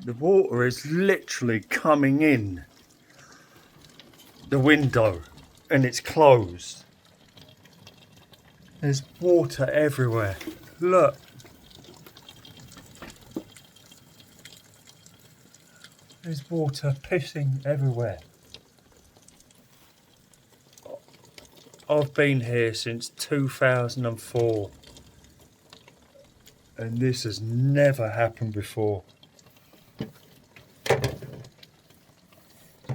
The water is literally coming in the window and it's closed. There's water everywhere. Look. There's water pissing everywhere. I've been here since 2004 and this has never happened before.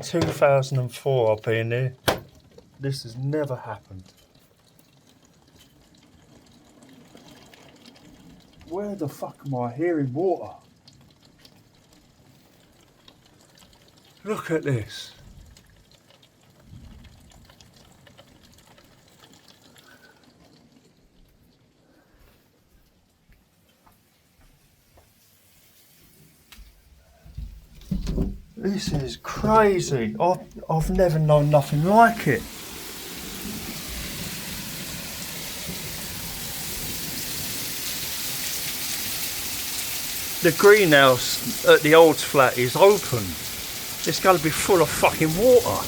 2004 I've been here. This has never happened. Where the fuck am I hearing water? Look at this. This is crazy. I've never known nothing like it. The greenhouse at the old flat is open. It's going to be full of fucking water.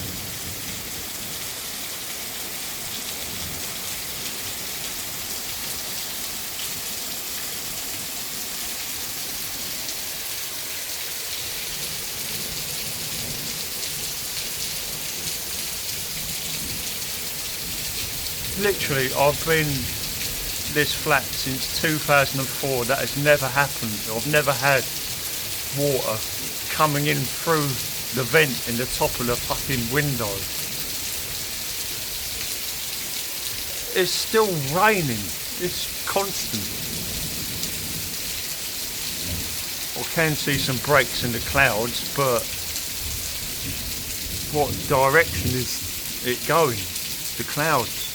Literally, I've been this flat since 2004. That has never happened. I've never had water coming in through the vent in the top of the fucking window. It's still raining. It's constant. I can see some breaks in the clouds, but what direction is it going? The clouds.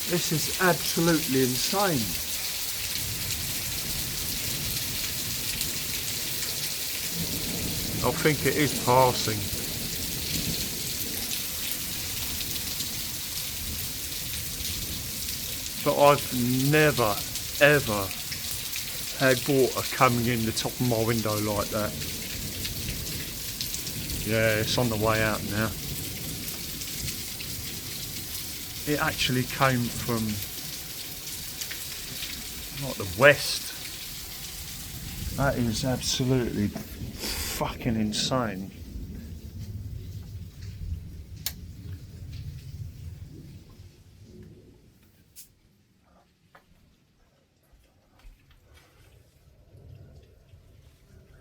This is absolutely insane. I think it is passing. But I've never, ever had water coming in the top of my window like that. Yeah, it's on the way out now. It actually came from, not the west. That is absolutely fucking insane.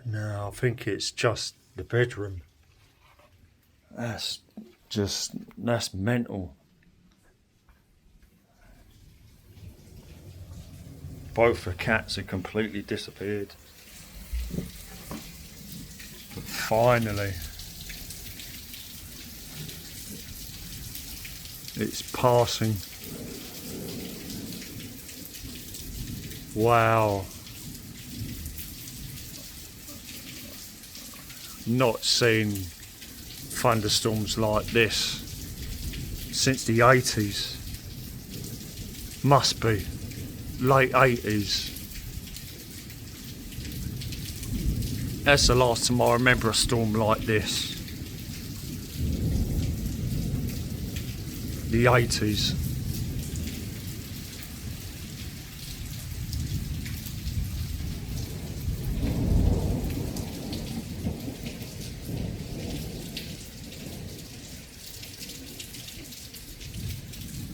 No, I think it's just the bedroom. That's mental. Both the cats have completely disappeared. Finally. It's passing. Wow. Not seen thunderstorms like this since the 80s. Must be. Late 80s. That's the last time I remember a storm like this. The 80s.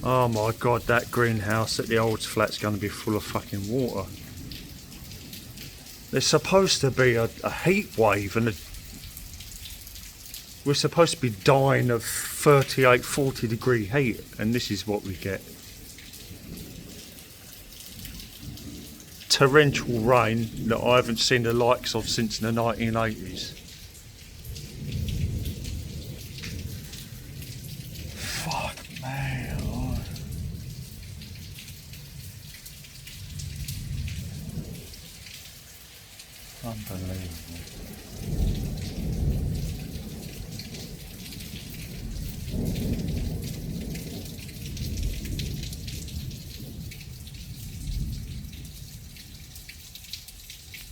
Oh my god, that greenhouse at the old flat's going to be full of fucking water. There's supposed to be a heat wave and we're supposed to be dying of 38, 40 degree heat, and this is what we get. Torrential rain that I haven't seen the likes of since the 1980s. Fuck me. Unbelievable.